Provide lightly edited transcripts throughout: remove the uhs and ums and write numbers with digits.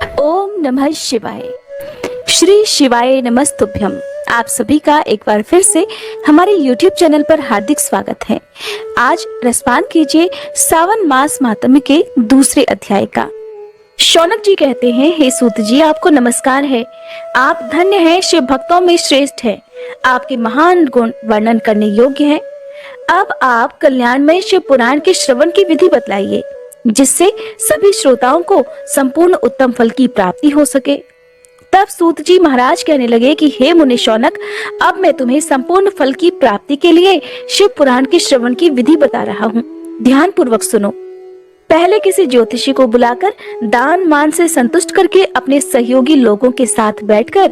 ओम नमः शिवाय। श्री शिवाय नमस्तुभ्यम। आप सभी का एक बार फिर से हमारे YouTube चैनल पर हार्दिक स्वागत है। आज रसपान कीजिए सावन मास मातम्य के दूसरे अध्याय का। शौनक जी कहते हैं, हे सूत जी, आपको नमस्कार है। आप धन्य हैं, शिव भक्तों में श्रेष्ठ हैं। आपके महान गुण वर्णन करने योग्य हैं। अब आप कल्याणमय शिव पुराण के श्रवण की विधि बतलाइए, जिससे सभी श्रोताओं को संपूर्ण उत्तम फल की प्राप्ति हो सके। तब सूत जी महाराज कहने लगे कि हे मुनि शौनक, अब मैं तुम्हें संपूर्ण फल की प्राप्ति के लिए शिव पुराण के श्रवण की विधि बता रहा हूँ। ध्यान पूर्वक सुनो। पहले किसी ज्योतिषी को बुलाकर दान मान से संतुष्ट करके अपने सहयोगी लोगों के साथ बैठकर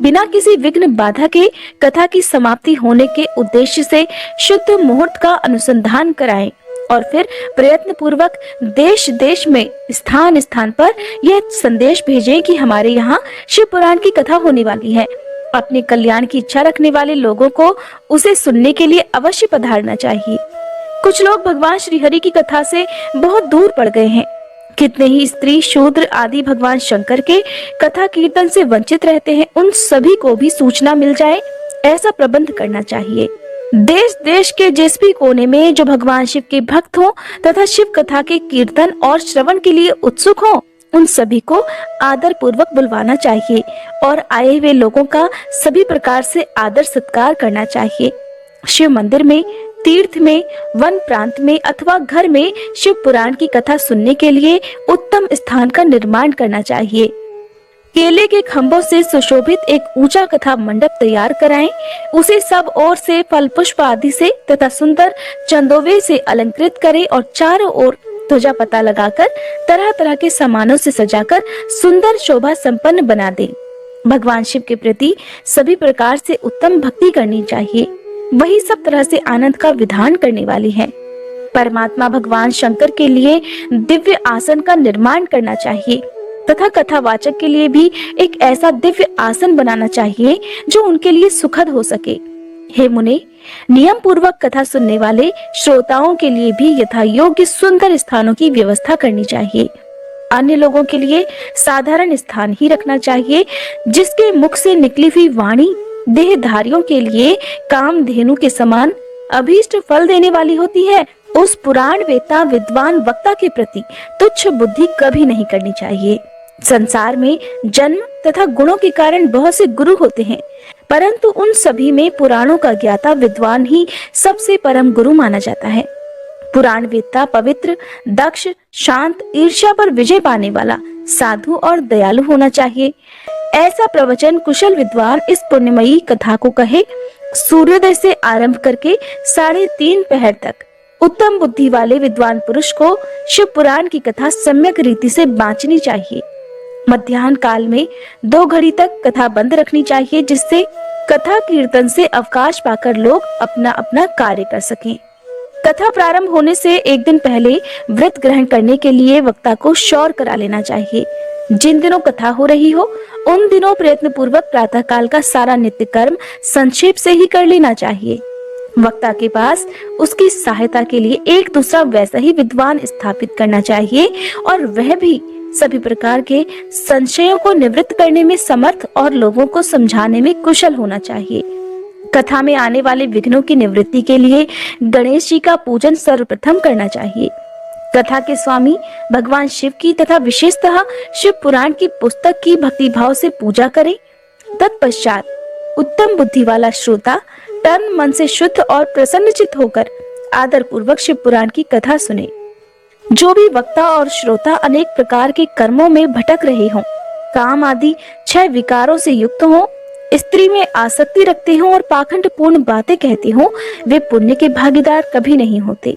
बिना किसी विघ्न बाधा के कथा की समाप्ति होने के उद्देश्य से शुद्ध मुहूर्त का अनुसंधान कराएं और फिर प्रयत्न पूर्वक देश देश में स्थान स्थान पर यह संदेश भेजें कि हमारे यहाँ शिव पुराण की कथा होने वाली है। अपने कल्याण की इच्छा रखने वाले लोगों को उसे सुनने के लिए अवश्य पधारना चाहिए। कुछ लोग भगवान श्रीहरि की कथा से बहुत दूर पड़ गए हैं। कितने ही स्त्री शूद्र आदि भगवान शंकर के कथा कीर्तन से वंचित रहते हैं। उन सभी को भी सूचना मिल जाए, ऐसा प्रबंध करना चाहिए। देश देश के जिस भी कोने में जो भगवान शिव के भक्त हों तथा शिव कथा के कीर्तन और श्रवण के लिए उत्सुक हों, उन सभी को आदर पूर्वक बुलवाना चाहिए और आए हुए लोगों का सभी प्रकार से आदर सत्कार करना चाहिए। शिव मंदिर में, तीर्थ में, वन प्रांत में अथवा घर में शिव पुराण की कथा सुनने के लिए उत्तम स्थान का निर्माण करना चाहिए। केले के खंभों से सुशोभित एक ऊंचा कथा मंडप तैयार कराएं। उसे सब ओर से फल पुष्प आदि से तथा सुंदर चंदोवे से अलंकृत करें और चारों ओर ध्वजा पता लगाकर तरह तरह के सामानों से सजाकर सुंदर शोभा संपन्न बना दें। भगवान शिव के प्रति सभी प्रकार से उत्तम भक्ति करनी चाहिए। वही सब तरह से आनंद का विधान करने वाली है। परमात्मा भगवान शंकर के लिए दिव्य आसन का निर्माण करना चाहिए तथा कथावाचक के लिए भी एक ऐसा दिव्य आसन बनाना चाहिए जो उनके लिए सुखद हो सके। हे मुने, नियम पूर्वक कथा सुनने वाले श्रोताओं के लिए भी यथा योग्य सुंदर स्थानों की व्यवस्था करनी चाहिए। अन्य लोगों के लिए साधारण स्थान ही रखना चाहिए, जिसके मुख से निकली हुई वाणी देहधारियों के लिए कामधेनु के समान अभीष्ट फल देने वाली होती है। उस पुराण वेता विद्वान वक्ता के प्रति तुच्छ बुद्धि कभी नहीं करनी चाहिए। संसार में जन्म तथा गुणों के कारण बहुत से गुरु होते हैं, परंतु उन सभी में पुराणों का ज्ञाता विद्वान ही सबसे परम गुरु माना जाता है। पुराण वेत्ता पवित्र, दक्ष, शांत, ईर्ष्या पर विजय पाने वाला, साधु और दयालु होना चाहिए। ऐसा प्रवचन कुशल विद्वान इस पुण्यमयी कथा को कहे। सूर्योदय से आरंभ करके 3:30 पहर तक उत्तम बुद्धि वाले विद्वान पुरुष को शिव पुराण की कथा सम्यक रीति से बांचनी चाहिए। मध्याह्न काल में 2 घड़ी तक कथा बंद रखनी चाहिए, जिससे कथा कीर्तन से अवकाश पाकर लोग अपना अपना कार्य कर सकें। कथा प्रारंभ होने से एक दिन पहले व्रत ग्रहण करने के लिए वक्ता को शौर करा लेना चाहिए। जिन दिनों कथा हो रही हो उन दिनों प्रयत्न पूर्वक प्रातः काल का सारा नित्य कर्म संक्षेप से ही कर लेना चाहिए। वक्ता के पास उसकी सहायता के लिए एक दूसरा वैसा ही विद्वान स्थापित करना चाहिए और वह भी सभी प्रकार के संशयों को निवृत्त करने में समर्थ और लोगों को समझाने में कुशल होना चाहिए। कथा में आने वाले विघ्नों की निवृत्ति के लिए गणेश जी का पूजन सर्वप्रथम करना चाहिए। कथा के स्वामी भगवान शिव की तथा विशेषतः शिव पुराण की पुस्तक की भक्तिभाव से पूजा करें। तत्पश्चात उत्तम बुद्धि वाला श्रोता तन मन से शुद्ध और प्रसन्नचित्त होकर आदर पूर्वक शिव पुराण की कथा सुने। जो भी वक्ता और श्रोता अनेक प्रकार के कर्मों में भटक रहे हों, काम आदि 6 विकारों से युक्त हों, स्त्री में आसक्ति रखते हों और पाखंड पूर्ण बातें कहते हों, वे पुण्य के भागीदार कभी नहीं होते।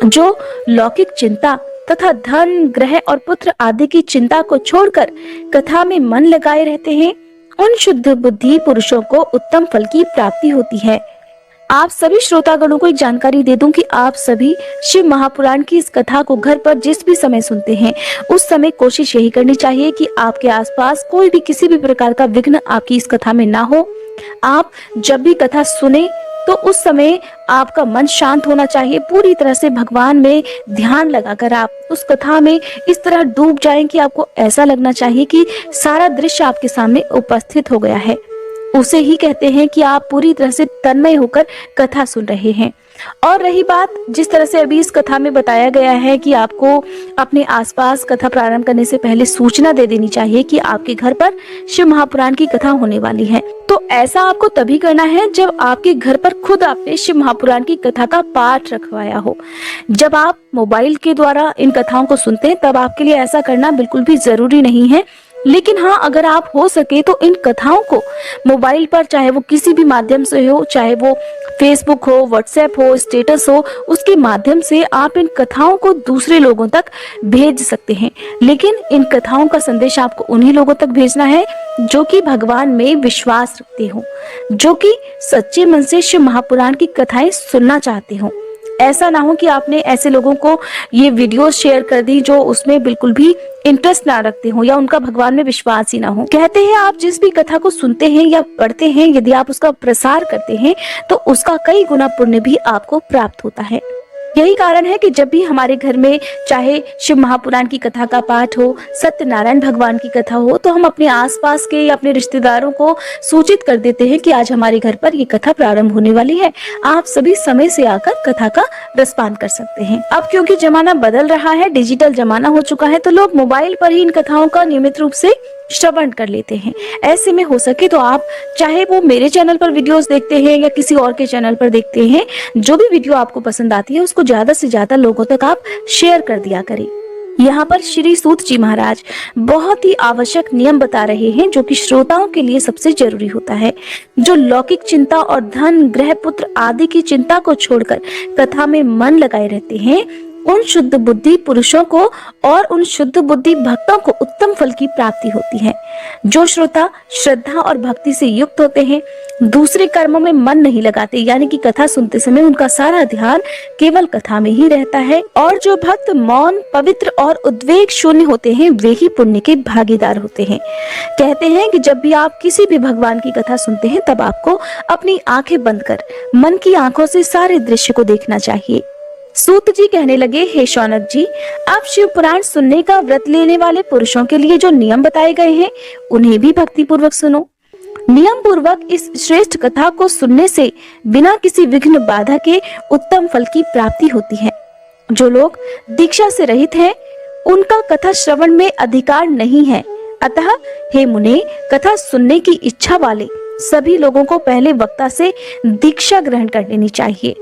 जो लौकिक चिंता तथा धन, ग्रह और पुत्र आदि की चिंता को छोड़कर कथा में मन लगाए रहते हैं, उन शुद्ध बुद्धि पुरुषों को उत्तम फल की प्राप्ति होती है। आप सभी श्रोतागणों को एक जानकारी दे दूं कि आप सभी शिव महापुराण की इस कथा को घर पर जिस भी समय सुनते हैं, उस समय कोशिश यही करनी चाहिए कि आपके आसपास कोई भी किसी भी प्रकार का विघ्न आपकी इस कथा में ना हो। आप जब भी कथा सुने तो उस समय आपका मन शांत होना चाहिए। पूरी तरह से भगवान में ध्यान लगाकर आप उस कथा में इस तरह डूब जाएं कि आपको ऐसा लगना चाहिए कि सारा दृश्य आपके सामने उपस्थित हो गया है। उसे ही कहते हैं कि आप पूरी तरह से तन्मय होकर कथा सुन रहे हैं। और रही बात, जिस तरह से अभी इस कथा में बताया गया है कि आपको अपने आसपास कथा प्रारंभ करने से पहले सूचना दे देनी चाहिए कि आपके घर पर शिव महापुराण की कथा होने वाली है। तो ऐसा आपको तभी करना है जब आपके घर पर खुद आपने शिव महापुराण की कथा का पाठ रखवाया हो। जब आप मोबाइल के द्वारा इन कथाओं को सुनते हैं तब आपके लिए ऐसा करना बिल्कुल भी जरूरी नहीं है। लेकिन हाँ, अगर आप हो सके तो इन कथाओं को मोबाइल पर, चाहे वो किसी भी माध्यम से हो, चाहे वो फेसबुक हो, व्हाट्सएप हो, स्टेटस हो, उसके माध्यम से आप इन कथाओं को दूसरे लोगों तक भेज सकते हैं। लेकिन इन कथाओं का संदेश आपको उन्हीं लोगों तक भेजना है जो कि भगवान में विश्वास रखते हो, जो कि सच्चे मन से शिव महापुराण की कथाएं सुनना चाहते हो। ऐसा ना हो कि आपने ऐसे लोगों को ये वीडियो शेयर कर दी जो उसमें बिल्कुल भी इंटरेस्ट ना रखते हो या उनका भगवान में विश्वास ही ना हो। कहते हैं आप जिस भी कथा को सुनते हैं या पढ़ते हैं, यदि आप उसका प्रसार करते हैं तो उसका कई गुना पुण्य भी आपको प्राप्त होता है। यही कारण है कि जब भी हमारे घर में चाहे शिव महापुराण की कथा का पाठ हो, सत्यनारायण भगवान की कथा हो, तो हम अपने आसपास के या अपने रिश्तेदारों को सूचित कर देते हैं कि आज हमारे घर पर ये कथा प्रारंभ होने वाली है, आप सभी समय से आकर कथा का रसपान कर सकते हैं। अब क्योंकि जमाना बदल रहा है, डिजिटल जमाना हो चुका है, तो लोग मोबाइल पर ही इन कथाओं का नियमित रूप से श्रवण कर लेते हैं। ऐसे में हो सके तो आप चाहे वो मेरे चैनल पर वीडियोस देखते हैं या किसी और के चैनल पर देखते हैं, जो भी वीडियो आपको पसंद आती है उसको ज्यादा से ज्यादा लोगों तक आप शेयर कर दिया करें। यहाँ पर श्री सूत जी महाराज बहुत ही आवश्यक नियम बता रहे हैं जो कि श्रोताओं के लिए सबसे जरूरी होता है। जो लौकिक चिंता और धन, गृह, पुत्र आदि की चिंता को छोड़कर कथा में मन लगाए रहते हैं, उन शुद्ध बुद्धि पुरुषों को और उन शुद्ध बुद्धि भक्तों को उत्तम फल की प्राप्ति होती है। जो श्रोता श्रद्धा और भक्ति से युक्त होते हैं, दूसरे कर्मों में मन नहीं लगाते, यानी कि कथा सुनते समय उनका सारा ध्यान केवल कथा में ही रहता है, और जो भक्त मौन, पवित्र और उद्वेग शून्य होते हैं, वे ही पुण्य के भागीदार होते हैं। कहते हैं कि जब भी आप किसी भी भगवान की कथा सुनते हैं तब आपको अपनी आंखें बंद कर मन की आंखों से सारे दृश्य को देखना चाहिए। सूत जी कहने लगे, हे शौनक जी, आप शिव पुराण सुनने का व्रत लेने वाले पुरुषों के लिए जो नियम बताए गए हैं उन्हें भी भक्ति पूर्वक सुनो। नियम पूर्वक इस श्रेष्ठ कथा को सुनने से बिना किसी विघ्न बाधा के उत्तम फल की प्राप्ति होती है। जो लोग दीक्षा से रहित हैं, उनका कथा श्रवण में अधिकार नहीं है। अतः हे मुने, कथा सुनने की इच्छा वाले सभी लोगों को पहले वक्ता से दीक्षा ग्रहण कर लेनी चाहिए।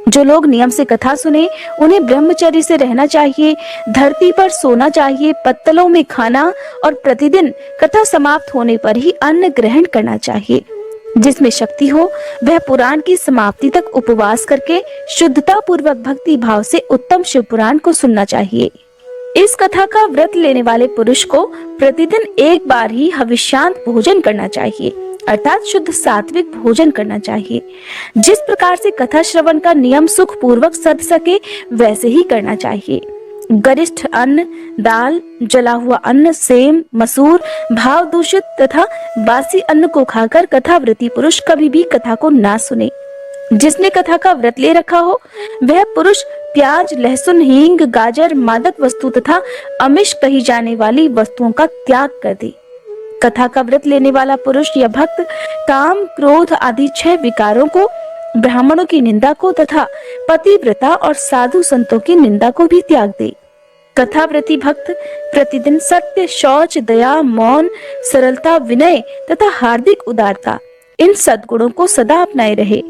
जो लोग नियम से कथा सुने उन्हें ब्रह्मचर्य से रहना चाहिए, धरती पर सोना चाहिए, पत्तलों में खाना और प्रतिदिन कथा समाप्त होने पर ही अन्न ग्रहण करना चाहिए। जिसमें शक्ति हो वह पुराण की समाप्ति तक उपवास करके शुद्धता पूर्वक भक्ति भाव से उत्तम शिव पुराण को सुनना चाहिए। इस कथा का व्रत लेने वाले पुरुष को प्रतिदिन एक बार ही हविष्यांत भोजन करना चाहिए, अर्थात शुद्ध सात्विक भोजन करना चाहिए। जिस प्रकार से कथा श्रवण का नियम सुख पूर्वक सध सके वैसे ही करना चाहिए। गरिष्ठ अन्न, दाल, जला हुआ अन्न, सेम, मसूर, भाव दूषित तथा बासी अन्न को खाकर कथाव्रती पुरुष कभी भी कथा को ना सुने। जिसने कथा का व्रत ले रखा हो वह पुरुष प्याज, लहसुन, हींग, गाजर, मादक वस्तु तथा अमिष कही जाने वाली वस्तुओं का त्याग कर दे। कथा का व्रत लेने वाला पुरुष या भक्त काम, क्रोध आदि 6 विकारों को, ब्राह्मणों की निंदा को तथा पतिव्रता और साधु संतों की निंदा को भी त्याग दे। कथाव्रती भक्त प्रतिदिन सत्य, शौच, दया, मौन, सरलता, विनय तथा हार्दिक उदारता, इन सद्गुणों को सदा अपनाए रहे।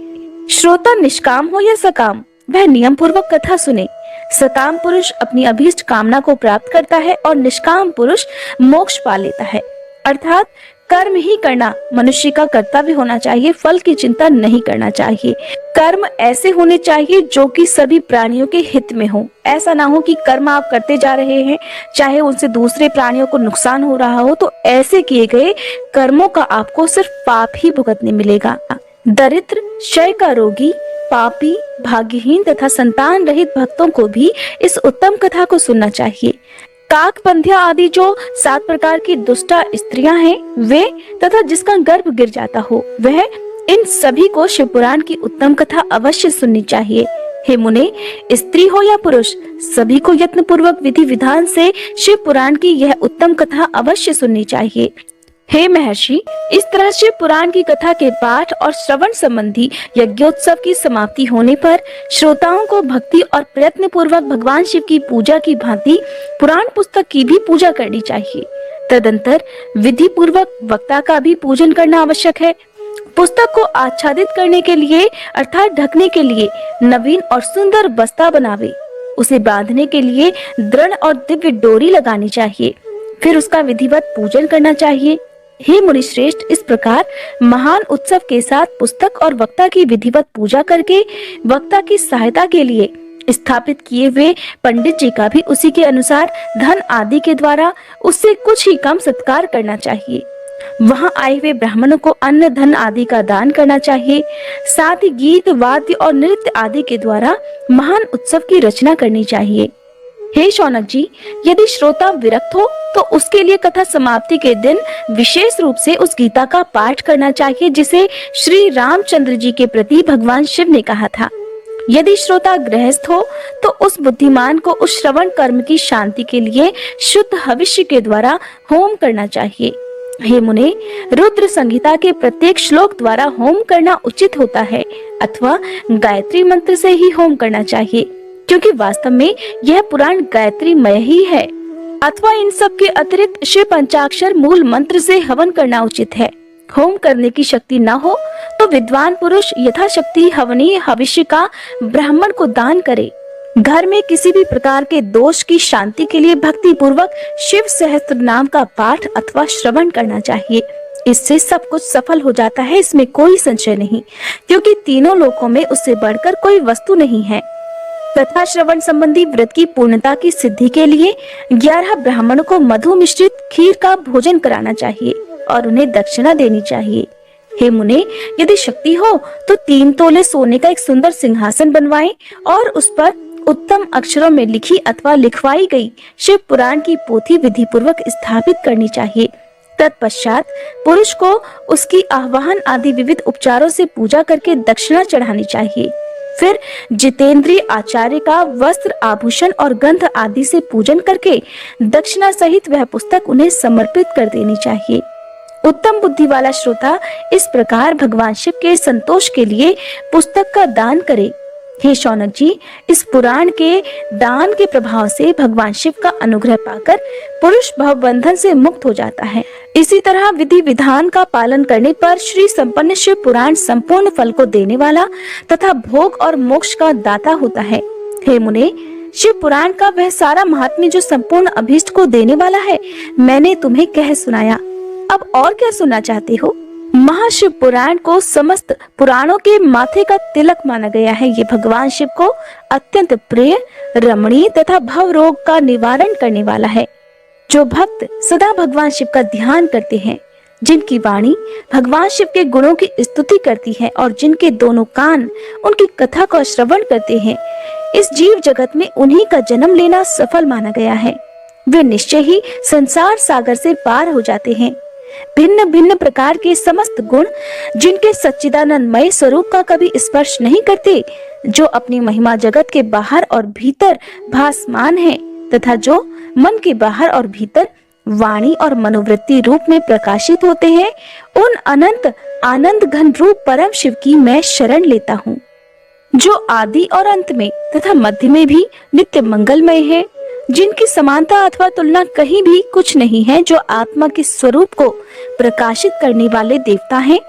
श्रोता निष्काम हो या सकाम, वह नियम पूर्वक कथा सुने। सकाम पुरुष अपनी अभीष्ट कामना को प्राप्त करता है और निष्काम पुरुष मोक्ष पा लेता है। अर्थात कर्म ही करना मनुष्य का कर्तव्य होना चाहिए, फल की चिंता नहीं करना चाहिए। कर्म ऐसे होने चाहिए जो कि सभी प्राणियों के हित में हो। ऐसा ना हो कि कर्म आप करते जा रहे हैं, चाहे उनसे दूसरे प्राणियों को नुकसान हो रहा हो, तो ऐसे किए गए कर्मों का आपको सिर्फ पाप ही भुगतने मिलेगा। दरिद्र, क्षय का रोगी, पापी, भाग्यहीन तथा संतान रहित भक्तों को भी इस उत्तम कथा को सुनना चाहिए। काक, पंध्या आदि जो 7 प्रकार की दुष्टा स्त्रियां हैं वे तथा जिसका गर्भ गिर जाता हो वह इन सभी को शिव पुराण की उत्तम कथा अवश्य सुननी चाहिए। हे मुने, स्त्री हो या पुरुष, सभी को यत्न पूर्वक विधि विधान से शिव पुराण की यह उत्तम कथा अवश्य सुननी चाहिए। हे महर्षि, इस तरह शिव पुराण की कथा के पाठ और श्रवण संबंधी यज्ञोत्सव की समाप्ति होने पर श्रोताओं को भक्ति और प्रयत्न पूर्वक भगवान शिव की पूजा की भांति पुराण पुस्तक की भी पूजा करनी चाहिए। तदंतर विधि पूर्वक वक्ता का भी पूजन करना आवश्यक है। पुस्तक को आच्छादित करने के लिए अर्थात ढकने के लिए नवीन और सुंदर बस्ता बनावे। उसे बांधने के लिए दृढ़ और दिव्य डोरी लगानी चाहिए। फिर उसका विधिवत पूजन करना चाहिए। हे मुनि श्रेष्ठ, इस प्रकार महान उत्सव के साथ पुस्तक और वक्ता की विधिवत पूजा करके वक्ता की सहायता के लिए स्थापित किए हुए पंडित जी का भी उसी के अनुसार धन आदि के द्वारा उससे कुछ ही कम सत्कार करना चाहिए। वहां आए हुए ब्राह्मणों को अन्न धन आदि का दान करना चाहिए। साथ ही गीत वाद्य और नृत्य आदि के द्वारा महान उत्सव की रचना करनी चाहिए। हे शौनक जी, यदि श्रोता विरक्त हो तो उसके लिए कथा समाप्ति के दिन विशेष रूप से उस गीता का पाठ करना चाहिए जिसे श्री रामचंद्र जी के प्रति भगवान शिव ने कहा था। यदि श्रोता गृहस्थ हो तो उस बुद्धिमान को उस श्रवण कर्म की शांति के लिए शुद्ध हविष्य के द्वारा होम करना चाहिए। हे मुने, रुद्र संहिता के प्रत्येक श्लोक द्वारा होम करना उचित होता है अथवा गायत्री मंत्र से ही होम करना चाहिए, क्योंकि वास्तव में यह पुराण गायत्री मय ही है। अथवा इन सब के अतिरिक्त शिव पंचाक्षर मूल मंत्र से हवन करना उचित है। होम करने की शक्ति न हो तो विद्वान पुरुष यथाशक्ति हवनीय हविष्य का ब्राह्मण को दान करे। घर में किसी भी प्रकार के दोष की शांति के लिए भक्ति पूर्वक शिव सहस्त्र नाम का पाठ अथवा श्रवण करना चाहिए। इससे सब कुछ सफल हो जाता है, इसमें कोई संशय नहीं, क्योंकि तीनों लोकों में उससे बढ़कर कोई वस्तु नहीं है। कथा श्रवण संबंधी व्रत की पूर्णता की सिद्धि के लिए 11 ब्राह्मणों को मधु मिश्रित खीर का भोजन कराना चाहिए और उन्हें दक्षिणा देनी चाहिए। हे मुने, यदि शक्ति हो तो 3 तोले सोने का एक सुंदर सिंहासन बनवाएं और उस पर उत्तम अक्षरों में लिखी अथवा लिखवाई गई शिव पुराण की पोथी विधि पूर्वक स्थापित करनी चाहिए। तत्पश्चात पुरुष को उसकी आवाहन आदि विविध उपचारों से पूजा करके दक्षिणा चढ़ानी चाहिए। फिर जितेंद्रीय आचार्य का वस्त्र आभूषण और गंध आदि से पूजन करके दक्षिणा सहित वह पुस्तक उन्हें समर्पित कर देनी चाहिए। उत्तम बुद्धि वाला श्रोता इस प्रकार भगवान शिव के संतोष के लिए पुस्तक का दान करे। हे शौनक जी, इस पुराण के दान के प्रभाव से भगवान शिव का अनुग्रह पाकर पुरुष भवबंधन से मुक्त हो जाता है। इसी तरह विधि विधान का पालन करने पर श्री संपन्न शिव पुराण संपूर्ण फल को देने वाला तथा भोग और मोक्ष का दाता होता है। हे मुने, शिव पुराण का वह सारा महात्म्य जो संपूर्ण अभीष्ट को देने वाला है, मैंने तुम्हें कह सुनाया। अब और क्या सुनना चाहते हो? महाशिव पुराण को समस्त पुराणों के माथे का तिलक माना गया है। ये भगवान शिव को अत्यंत प्रिय, रमणीय तथा भव रोग का निवारण करने वाला है। जो भक्त सदा भगवान शिव का ध्यान करते हैं, जिनकी वाणी भगवान शिव के गुणों की स्तुति करती है और जिनके दोनों कान उनकी कथा का श्रवण करते हैं, इस जीव जगत में उन्हीं का जन्म लेना सफल माना गया है। वे निश्चय ही संसार सागर से पार हो जाते हैं। भिन्न भिन्न प्रकार के समस्त गुण जिनके सच्चिदानंदमय स्वरूप का कभी स्पर्श नहीं करते, जो अपनी महिमा जगत के बाहर और भीतर भासमान है तथा जो मन के बाहर और भीतर वाणी और मनोवृत्ति रूप में प्रकाशित होते हैं, उन अनंत आनंद घन रूप परम शिव की मैं शरण लेता हूँ, जो आदि और अंत में तथा मध्य में भी नित्य मंगलमय है, जिनकी समानता अथवा तुलना कहीं भी कुछ नहीं है, जो आत्मा के स्वरूप को प्रकाशित करने वाले देवता हैं,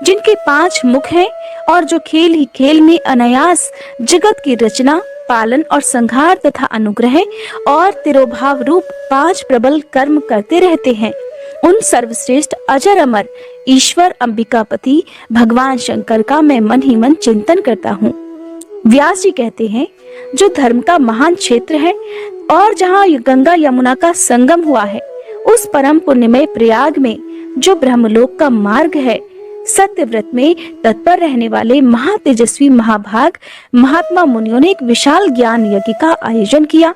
जिनके 5 मुख हैं और जो खेल ही खेल में अनायास जगत की रचना, पालन और संहार तथा अनुग्रह और तिरोभाव रूप 5 प्रबल कर्म करते रहते हैं। उन सर्वश्रेष्ठ अजर अमर ईश्वर अंबिकापति भगवान शंकर का मैं मन ही मन चिंतन करता हूँ। व्यास जी कहते हैं, जो धर्म का महान क्षेत्र है और जहाँ गंगा यमुना का संगम हुआ है, उस परम पुण्यमय प्रयाग में जो ब्रह्मलोक का मार्ग है, सत्यव्रत में तत्पर रहने वाले महातेजस्वी महाभाग महात्मा मुनियों ने एक विशाल ज्ञान यज्ञ का आयोजन किया।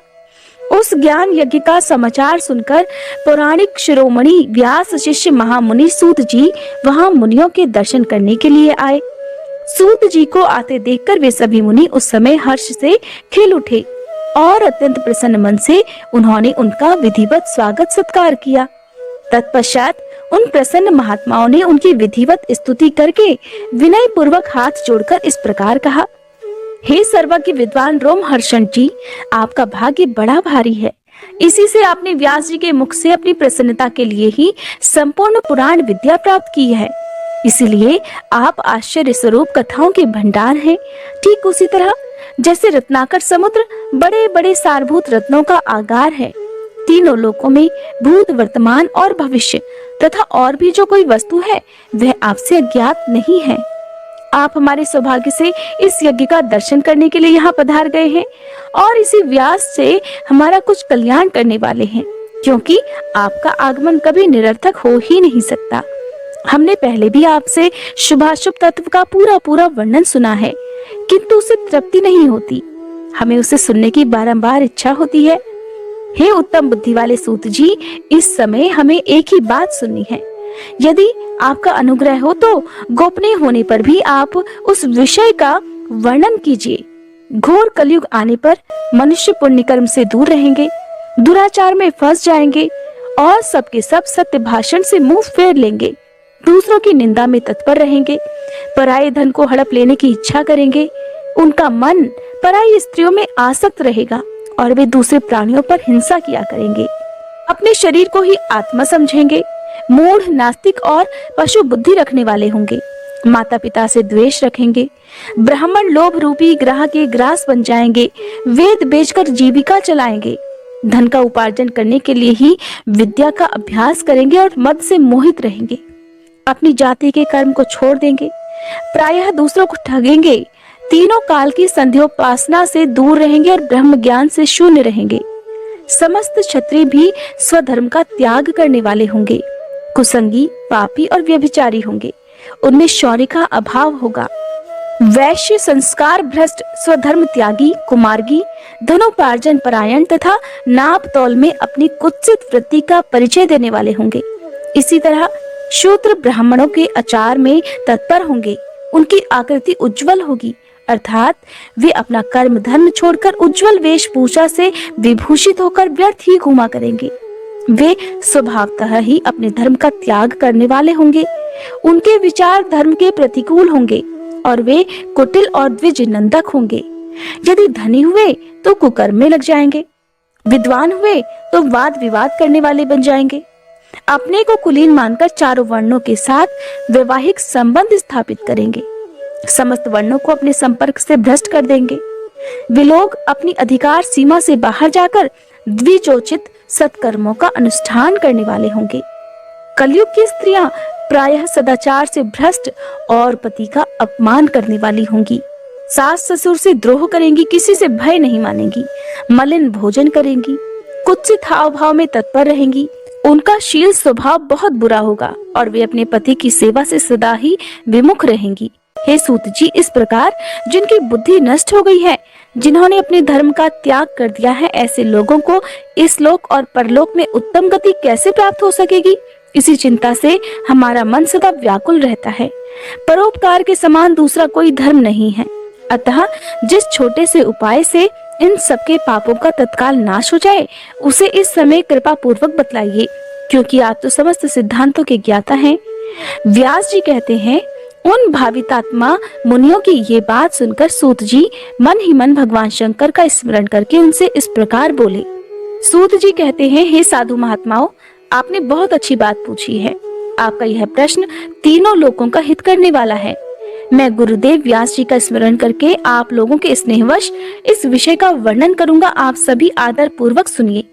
उस ज्ञान यज्ञ का समाचार सुनकर पौराणिक शिरोमणि व्यास शिष्य महामुनि सूत जी वहां मुनियों के दर्शन करने के लिए आए। सूत जी को आते देखकर वे सभी मुनि उस समय हर्ष से खिल उठे और अत्यंत प्रसन्न मन से उन्होंने उनका विधिवत स्वागत सत्कार किया। तत्पश्चात उन प्रसन्न महात्माओं ने उनकी विधिवत स्तुति करके विनय पूर्वक हाथ जोड़कर इस प्रकार कहा, हे सर्वज्ञ विद्वान रोमहर्षण जी, आपका भाग्य बड़ा भारी है। इसी से आपने व्यास जी के मुख से अपनी प्रसन्नता के लिए ही संपूर्ण पुराण विद्या प्राप्त की है। इसीलिए आप आश्चर्य स्वरूप कथाओं के भंडार हैं। ठीक उसी तरह जैसे रत्नाकर समुद्र बड़े बड़े सारभूत रत्नों का आगार है। तीनों लोकों में भूत, वर्तमान और भविष्य तथा और भी जो कोई वस्तु है वह आपसे अज्ञात नहीं है। आप हमारे सौभाग्य से इस यज्ञ का दर्शन करने के लिए यहाँ पधार गए हैं और इसी व्यास से हमारा कुछ कल्याण करने वाले हैं, क्योंकि आपका आगमन कभी निरर्थक हो ही नहीं सकता। हमने पहले भी आपसे शुभाशुभ तत्व का पूरा पूरा वर्णन सुना है, किंतु उसे तृप्ति नहीं होती। हमें उसे सुनने की बारंबार इच्छा होती है। हे उत्तम बुद्धि वाले सूत जी, इस समय हमें एक ही बात सुननी है। यदि आपका अनुग्रह हो तो गोपनीय होने पर भी आप उस विषय का वर्णन कीजिए। घोर कलयुग आने पर मनुष्य पुण्य कर्म से दूर रहेंगे, दुराचार में फंस जाएंगे और सबके सब सत्य भाषण से मुंह फेर लेंगे, दूसरों की निंदा में तत्पर रहेंगे, पराये धन को हड़प लेने की इच्छा करेंगे, उनका मन पराई स्त्रियों में आसक्त रहेगा और वे दूसरे प्राणियों पर हिंसा किया करेंगे, अपने शरीर को ही आत्मा समझेंगे, मूढ़, नास्तिक और पशु बुद्धि रखने वाले होंगे, माता पिता से द्वेष रखेंगे, ब्राह्मण लोभ रूपी ग्राह के ग्रास बन जाएंगे, वेद बेचकर जीविका चलाएंगे, धन का उपार्जन करने के लिए ही विद्या का अभ्यास करेंगे और मद से मोहित रहेंगे, अपनी जाति के कर्म को छोड़ देंगे, प्रायः दूसरों को ठगेंगे, तीनों काल की संध्योपासना से दूर रहेंगे और ब्रह्म ज्ञान से शून्य रहेंगे। समस्त क्षत्रिय भी स्वधर्म का त्याग करने वाले होंगे, कुसंगी, पापी और व्यभिचारी होंगे, उनमें शौर्य का अभाव होगा। वैश्य, संस्कार भ्रष्ट, स्वधर्म त्यागी, कुमार्गी, धनोपार्जन परायण तथा नाप तौल में अपनी कुत्सित वृत्ति का परिचय देने वाले होंगे। इसी तरह शूद्र ब्राह्मणों के आचार में तत्पर होंगे, उनकी आकृति उज्जवल होगी, अर्थात वे अपना कर्म धर्म छोड़कर उज्जवल वेशभूषा से विभूषित होकर व्यर्थ ही घूमा करेंगे। वे स्वभावतः ही अपने धर्म का त्याग करने वाले होंगे, उनके विचार धर्म के प्रतिकूल होंगे और वे कुटिल और द्विज नंदक होंगे। यदि धनी हुए तो कुकर्म में लग जाएंगे, विद्वान हुए तो वाद विवाद करने वाले बन जाएंगे, अपने को कुलीन मानकर चारों वर्णों के साथ वैवाहिक संबंध स्थापित करेंगे, समस्त वर्णों को अपने संपर्क से भ्रष्ट कर देंगे। वे लोग अपनी अधिकार सीमा से बाहर जाकर द्विजोचित सत्कर्मों का अनुष्ठान करने वाले होंगे। कलयुग की स्त्रियां प्रायः सदाचार से भ्रष्ट और पति का अपमान करने वाली होंगी, सास ससुर से द्रोह करेंगी, किसी से भय नहीं मानेंगी, मलिन भोजन करेंगी, कुत्सित हाव भाव में तत्पर रहेंगी, उनका शील स्वभाव बहुत बुरा होगा और वे अपने पति की सेवा से सदा ही विमुख रहेंगी। हे सूत जी, इस प्रकार जिनकी बुद्धि नष्ट हो गई है, जिन्होंने अपने धर्म का त्याग कर दिया है, ऐसे लोगों को इस लोक और परलोक में उत्तम गति कैसे प्राप्त हो सकेगी? इसी चिंता से हमारा मन सदा व्याकुल रहता है। परोपकार के समान दूसरा कोई धर्म नहीं है, अतः जिस छोटे से उपाय से इन सबके पापों का तत्काल नाश हो जाए, उसे इस समय कृपा पूर्वक बतलाइए, क्योंकि आप तो समस्त सिद्धांतों के ज्ञाता हैं। व्यास जी कहते हैं, उन भावितात्मा मुनियों की ये बात सुनकर सूत जी मन ही मन भगवान शंकर का स्मरण करके उनसे इस प्रकार बोले। सूत जी कहते हैं, हे साधु महात्माओं, आपने बहुत अच्छी बात पूछी है। आपका यह प्रश्न तीनों लोगों का हित करने वाला है। मैं गुरुदेव व्यास जी का स्मरण करके आप लोगों के स्नेहवश इस विषय का वर्णन करूंगा। आप सभी आदर पूर्वक सुनिए।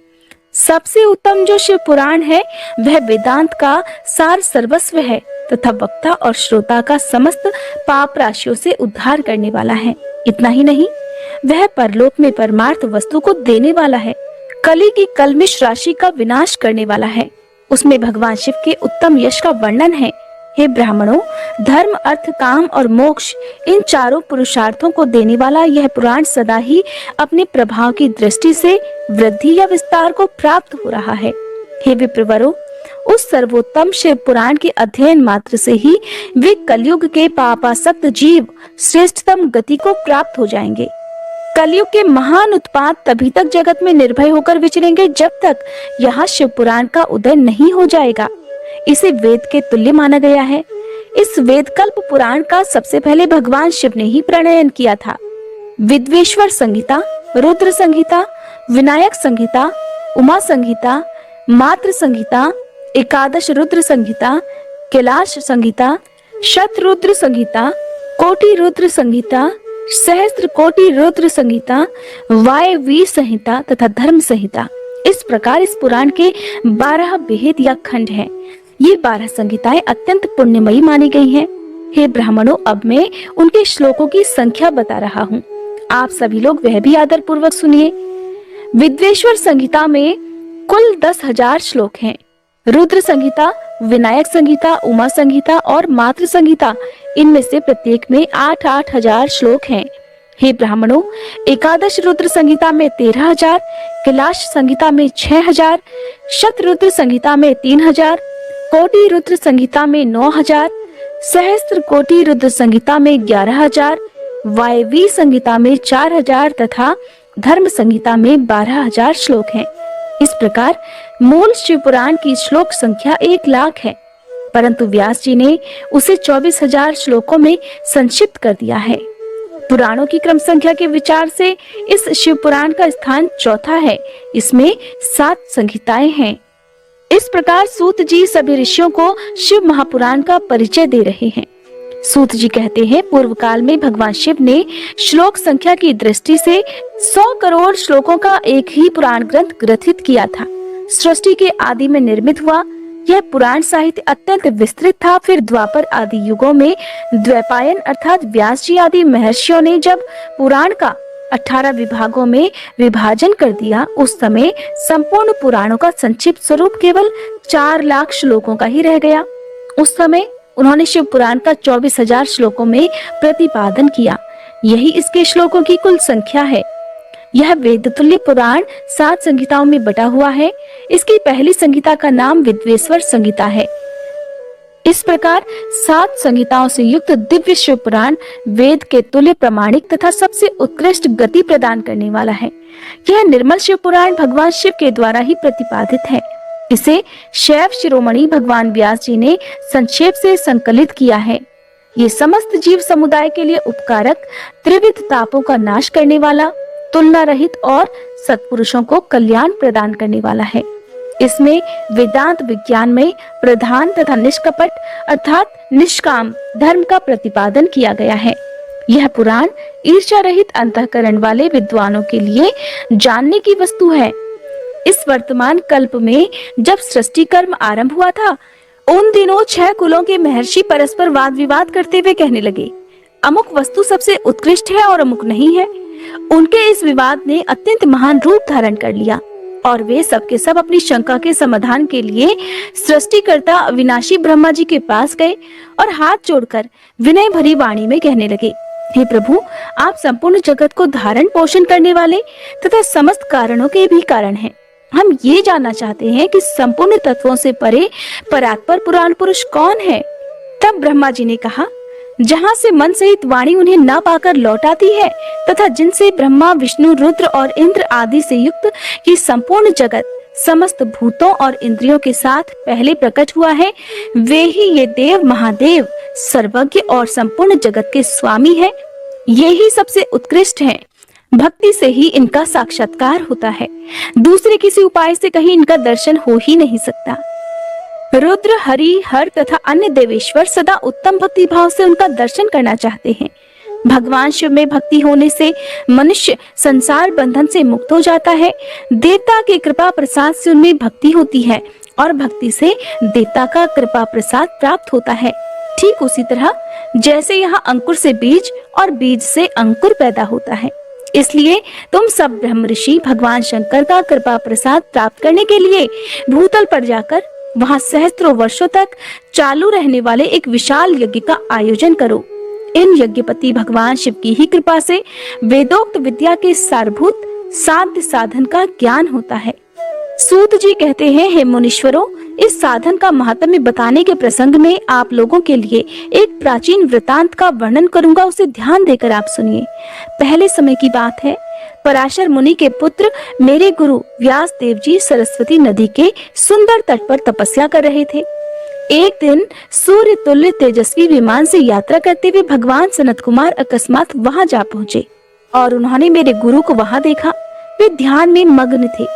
सबसे उत्तम जो शिव पुराण है वह वेदांत का सार सर्वस्व है तथा वक्ता और श्रोता का समस्त पाप राशियों से उद्धार करने वाला है। इतना ही नहीं, वह परलोक में परमार्थ वस्तु को देने वाला है, कली की कलमिश राशि का विनाश करने वाला है। उसमें भगवान शिव के उत्तम यश का वर्णन है हे ब्राह्मणों, धर्म, अर्थ, काम और मोक्ष, इन चारों पुरुषार्थों को देने वाला यह पुराण सदा ही अपने प्रभाव की दृष्टि से वृद्धि या विस्तार को प्राप्त हो रहा है। हे विप्रवरों, उस सर्वोत्तम शिव पुराण के अध्ययन मात्र से ही वे कलयुग के पापासक्त जीव श्रेष्ठतम गति को प्राप्त हो जाएंगे। कलयुग के महान उत्पात तभी तक जगत में निर्भय होकर विचरेंगे जब तक यहाँ शिव पुराण का उदय नहीं हो जाएगा। इसे वेद के तुल्य माना गया है। इस वेद कल्प पुराण का सबसे पहले भगवान शिव ने ही प्रणयन किया था। विद्वेश्वर संहिता, रुद्र संहिता, विनायक संहिता, उमा संहिता, मात्र संहिता, एकादश रुद्र संहिता, कैलाश संहिता, शतरुद्र संहिता, कोटि रुद्र संहिता, सहस्त्र कोटि रुद्र संहिता, वायवी संहिता तथा धर्म संहिता, इस प्रकार इस पुराण के 12 भेद या खंड हैं। ये 12 संहिताएं अत्यंत पुण्यमयी मानी गई हैं। हे ब्राह्मणों, अब मैं उनके श्लोकों की संख्या बता रहा हूँ। आप सभी लोग वह भी आदर पूर्वक सुनिए। विद्वेश्वर संहिता में कुल 10,000 श्लोक हैं। रुद्र संहिता, विनायक संहिता, उमा संहिता और मातृ संहिता, इनमें से प्रत्येक में 8-8 हजार श्लोक हैं। हे ब्राह्मणों, एकादश रुद्र संहिता में 13,000, कैलाश संहिता में 6,000, शतरुद्र संहिता में 3,000, कोटि रुद्र संहिता में 9,000, सहस्त्र कोटि रुद्र संहिता में 11,000, वायवी संहिता में 4,000 तथा धर्म संहिता में 12,000 श्लोक हैं। इस प्रकार मूल शिव पुराण की श्लोक संख्या 1,00,000 है, परंतु व्यास जी ने उसे 24,000 श्लोकों में संक्षिप्त कर दिया है। पुराणों की क्रम संख्या के विचार से इस शिव पुराण का स्थान चौथा है। इसमें 7 संहिताएं हैं। इस प्रकार सूत जी सभी ऋषियों को शिव महापुराण का परिचय दे रहे हैं। सूत जी कहते हैं, पूर्व काल में भगवान शिव ने श्लोक संख्या की दृष्टि से 100 करोड़ श्लोकों का एक ही पुराण ग्रंथ ग्रथित किया था। सृष्टि के आदि में निर्मित हुआ यह पुराण साहित्य अत्यंत विस्तृत था। फिर द्वापर आदि युगों में द्वैपायन अर्थात व्यास जी आदि महर्षियों ने जब पुराण का 18 विभागों में विभाजन कर दिया, उस समय संपूर्ण पुराणों का संक्षिप्त स्वरूप केवल 4,00,000 श्लोकों का ही रह गया। उस समय उन्होंने शिव पुराण का 24,000 श्लोकों में प्रतिपादन किया। यही इसके श्लोकों की कुल संख्या है। यह वेद तुल्य पुराण 7 संहिताओं में बटा हुआ है। इसकी पहली संहिता का नाम विद्वेश्वर संहिता है। इस प्रकार 7 संहिताओं से युक्त दिव्य शिव पुराण वेद के तुल्य प्रमाणिक तथा सबसे उत्कृष्ट गति प्रदान करने वाला है। यह निर्मल शिव पुराण भगवान शिव के द्वारा ही प्रतिपादित है। इसे शैव शिरोमणि भगवान व्यास जी ने संक्षेप से संकलित किया है। ये समस्त जीव समुदाय के लिए उपकारक, त्रिविध तापों का नाश करने वाला, तुलना रहित और सत्पुरुषों को कल्याण प्रदान करने वाला है। इसमें वेदांत विज्ञान में प्रधान तथा निष्कपट अर्थात निष्काम धर्म का प्रतिपादन किया गया है। यह पुराण ईर्ष्या रहित अंतःकरण वाले विद्वानों के लिए जानने की वस्तु है। इस वर्तमान कल्प में जब सृष्टि कर्म आरंभ हुआ था, उन दिनों 6 कुलों के महर्षि परस्पर वाद विवाद करते हुए कहने लगे, अमुक वस्तु सबसे उत्कृष्ट है और अमुक नहीं है। उनके इस विवाद ने अत्यंत महान रूप धारण कर लिया और वे सबके सब अपनी शंका के समाधान के लिए सृष्टिकर्ता अविनाशी ब्रह्मा जी के पास गए और हाथ जोड़कर विनय भरी वाणी में कहने लगे, हे प्रभु, आप संपूर्ण जगत को धारण पोषण करने वाले तथा समस्त कारणों के भी कारण हैं। हम ये जानना चाहते हैं कि संपूर्ण तत्वों से परे परात्पर पुराण पुरुष कौन है। तब ब्रह्मा जी ने कहा, जहाँ से मन सहित वाणी उन्हें न पाकर लौट आती है तथा जिनसे ब्रह्मा, विष्णु, रुद्र और इंद्र आदि से युक्त ये संपूर्ण जगत समस्त भूतों और इंद्रियों के साथ पहले प्रकट हुआ है, वे ही ये देव महादेव सर्वज्ञ और संपूर्ण जगत के स्वामी है। ये ही सबसे उत्कृष्ट हैं। भक्ति से ही इनका साक्षात्कार होता है। दूसरे किसी उपाय से कहीं इनका दर्शन हो ही नहीं सकता। रुद्र, हरि, हर तथा अन्य देवेश्वर सदा उत्तम भक्ति भाव से उनका दर्शन करना चाहते हैं। भगवान शिव में भक्ति होने से मनुष्य संसार बंधन से मुक्त हो जाता है। देवता के कृपा प्रसाद से उनमें भक्ति होती है और भक्ति से देवता का कृपा प्रसाद प्राप्त होता है। ठीक उसी तरह जैसे यहाँ अंकुर से बीज और बीज से अंकुर पैदा होता है। इसलिए तुम सब ब्रह्म ऋषि भगवान शंकर का कृपा प्रसाद प्राप्त करने के लिए भूतल पर जाकर वहां सहस्त्रों वर्षों तक चालू रहने वाले एक विशाल यज्ञ का आयोजन करो। इन यज्ञपति भगवान शिव की ही कृपा से वेदोक्त विद्या के सारभूत साध्य साधन का ज्ञान होता है। सूत जी कहते हैं, हे मुनीश्वरों, इस साधन का महात्म्य बताने के प्रसंग में आप लोगों के लिए एक प्राचीन वृतांत का वर्णन करूंगा, उसे ध्यान देकर आप सुनिए। पहले समय की बात है, पराशर मुनि के पुत्र मेरे गुरु व्यास देव जी सरस्वती नदी के सुंदर तट पर तपस्या कर रहे थे। एक दिन सूर्य तुल्य तेजस्वी विमान से यात्रा करते हुए भगवान सनत कुमार अकस्मात वहां जा पहुंचे और उन्होंने मेरे गुरु को वहां देखा। वे ध्यान में मग्न थे।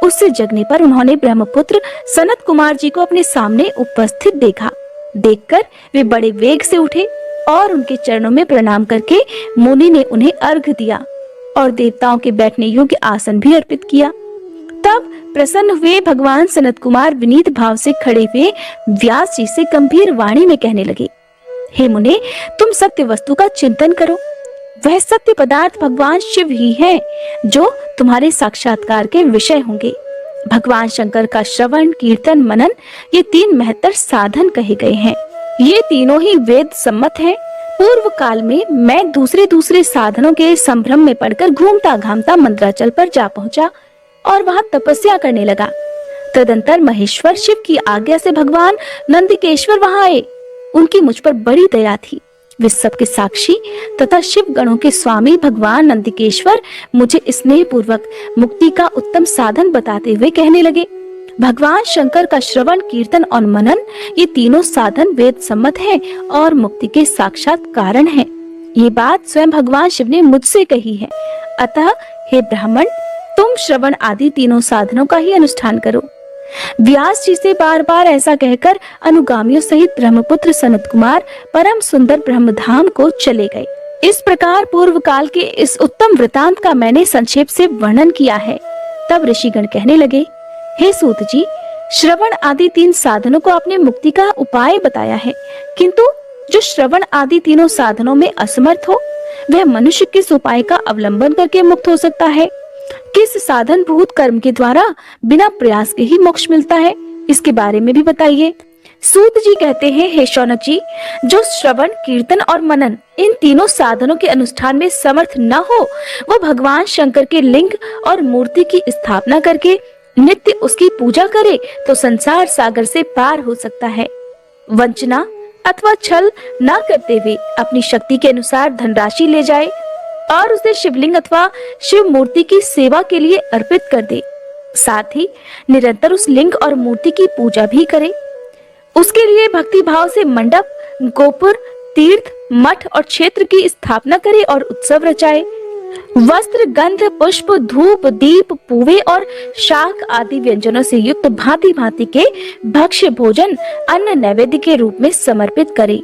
उससे जगने पर उन्होंने ब्रह्मपुत्र सनत कुमार जी को अपने सामने उपस्थित देखा। देखकर वे बड़े वेग से उठे और उनके चरणों में प्रणाम करके मुनि ने उन्हें अर्घ दिया और देवताओं के बैठने योग्य आसन भी अर्पित किया। तब प्रसन्न हुए भगवान सनत कुमार विनीत भाव से खड़े हुए व्यास जी से गंभीर वाणी में कहने लगे, हे मुने, तुम सत्य वस्तु का चिंतन करो। वह सत्य पदार्थ भगवान शिव ही है जो तुम्हारे साक्षात्कार के विषय होंगे। भगवान शंकर का श्रवण, कीर्तन, मनन, ये 3 महत्तर साधन कहे गए हैं। ये तीनों ही वेद सम्मत हैं। पूर्व काल में मैं दूसरे साधनों के संभ्रम में पड़कर घूमता घामता मंद्राचल पर जा पहुंचा और वहां तपस्या करने लगा। तदंतर महेश्वर शिव की आज्ञा से भगवान नंदिकेश्वर वहां आए। उनकी मुझ पर बड़ी दया थी। वे सबके साक्षी तथा शिव गणों के स्वामी भगवान नंदिकेश्वर मुझे स्नेह पूर्वक मुक्ति का उत्तम साधन बताते हुए कहने लगे, भगवान शंकर का श्रवण, कीर्तन और मनन, ये तीनों साधन वेद सम्मत है और मुक्ति के साक्षात कारण है। ये बात स्वयं भगवान शिव ने मुझसे कही है। अतः हे ब्राह्मण, तुम श्रवण आदि तीनों साधनों का ही अनुष्ठान करो। व्यास जी से बार बार ऐसा कहकर अनुगामियों सहित ब्रह्मपुत्र सनत कुमार परम सुंदर ब्रह्मधाम को चले गए। इस प्रकार पूर्व काल के इस उत्तम वृतांत का मैंने संक्षेप से वर्णन किया है। तब ऋषिगण कहने लगे, हे सूत जी, श्रवण आदि 3 साधनों को आपने मुक्ति का उपाय बताया है, किंतु जो श्रवण आदि तीनों साधनों में असमर्थ हो, वह मनुष्य किस उपाय का अवलंबन करके मुक्त हो सकता है? किस साधन भूत कर्म के द्वारा बिना प्रयास के ही मोक्ष मिलता है? इसके बारे में भी बताइए। सूत जी कहते हैं, हे शौनक जी, जो श्रवण, कीर्तन और मनन इन तीनों साधनों के अनुष्ठान में समर्थ न हो, वो भगवान शंकर के लिंग और मूर्ति की स्थापना करके नित्य उसकी पूजा करे तो संसार सागर से पार हो सकता है। वंचना अथवा छल न करते हुए अपनी शक्ति के अनुसार धनराशि ले जाए और उसे शिवलिंग अथवा शिव मूर्ति की सेवा के लिए अर्पित कर दे। साथ ही निरंतर उस लिंग और मूर्ति की पूजा भी करे। उसके लिए भक्ति भाव से मंडप, गोपुर, तीर्थ, मठ और क्षेत्र की स्थापना करे और उत्सव रचाए। वस्त्र, गंध, पुष्प, धूप, दीप, पूवे और शाक आदि व्यंजनों से युक्त भांति भांति के भक्ष्य भोजन अन्न नैवेद्य के रूप में समर्पित करे।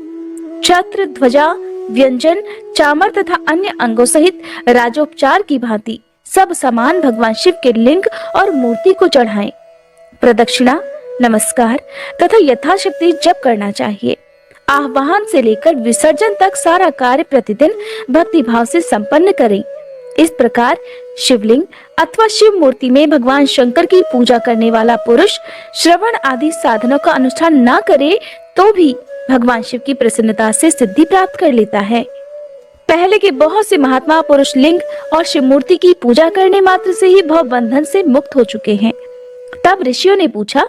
छत्र, ध्वजा, व्यंजन, चामर तथा अन्य अंगों सहित राजोपचार की भांति सब सामान भगवान शिव के लिंग और मूर्ति को चढ़ाएं। प्रदक्षिणा, नमस्कार तथा यथाशक्ति जप करना चाहिए। आह्वान से लेकर विसर्जन तक सारा कार्य प्रतिदिन भक्ति भाव से संपन्न करें। इस प्रकार शिवलिंग अथवा शिव मूर्ति में भगवान शंकर की पूजा करने वाला पुरुष श्रवण आदि साधनों का अनुष्ठान न करे तो भी भगवान शिव की प्रसन्नता से सिद्धि प्राप्त कर लेता है। पहले के बहुत से महात्मा पुरुष लिंग और शिव मूर्ति की पूजा करने मात्र से ही भव बंधन से मुक्त हो चुके हैं। तब ऋषियों ने पूछा,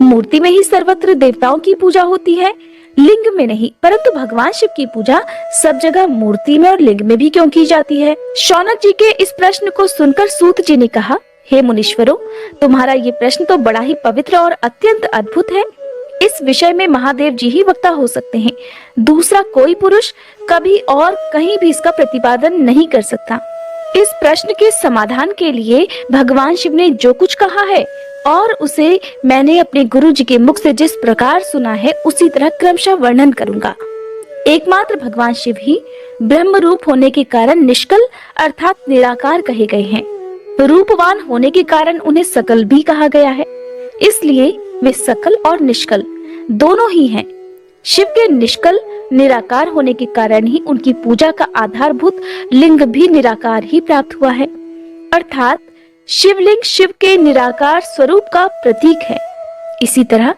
मूर्ति में ही सर्वत्र देवताओं की पूजा होती है, लिंग में नहीं, परंतु भगवान शिव की पूजा सब जगह मूर्ति में और लिंग में भी क्यों की जाती है? शौनक जी के इस प्रश्न को सुनकर सूत जी ने कहा, हे मुनीश्वरों, तुम्हारा ये प्रश्न तो बड़ा ही पवित्र और अत्यंत अद्भुत है। इस विषय में महादेव जी ही वक्ता हो सकते हैं। दूसरा कोई पुरुष कभी और कहीं भी इसका प्रतिपादन नहीं कर सकता। इस प्रश्न के समाधान के लिए भगवान शिव ने जो कुछ कहा है और उसे मैंने अपने गुरु जी के मुख से जिस प्रकार सुना है, उसी तरह क्रमशः वर्णन करूंगा। एकमात्र भगवान शिव ही ब्रह्म रूप होने के कारण निष्कल अर्थात निराकार कहे गए हैं। रूपवान होने के कारण उन्हें सकल भी कहा गया है, इसलिए वे सकल और निष्कल दोनों ही हैं। शिव के निष्कल निराकार होने के कारण ही उनकी पूजा का आधारभूत लिंग भी निराकार ही प्राप्त हुआ है, अर्थात शिवलिंग शिव के निराकार स्वरूप का प्रतीक है। इसी तरह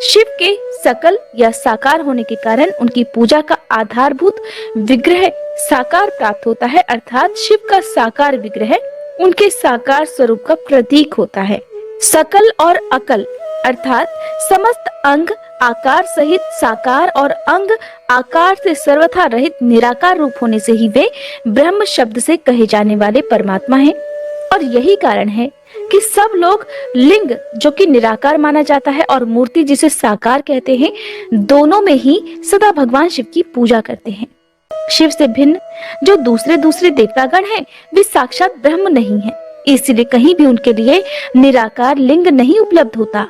शिव के सकल या साकार होने के कारण उनकी पूजा का आधारभूत विग्रह साकार प्राप्त होता है, अर्थात शिव का साकार विग्रह उनके साकार स्वरूप का प्रतीक होता है। सकल और अकल अर्थात समस्त अंग आकार सहित साकार और अंग आकार से सर्वथा रहित निराकार रूप होने से ही वे ब्रह्म शब्द से कहे जाने वाले परमात्मा हैं। और यही कारण है कि सब लोग लिंग जो कि निराकार माना जाता है और मूर्ति जिसे साकार कहते हैं, दोनों में ही सदा भगवान शिव की पूजा करते हैं। शिव से भिन्न जो दूसरे देवतागण हैं, वे साक्षात ब्रह्म नहीं हैं, इसलिए कहीं भी उनके लिए निराकार लिंग नहीं उपलब्ध होता।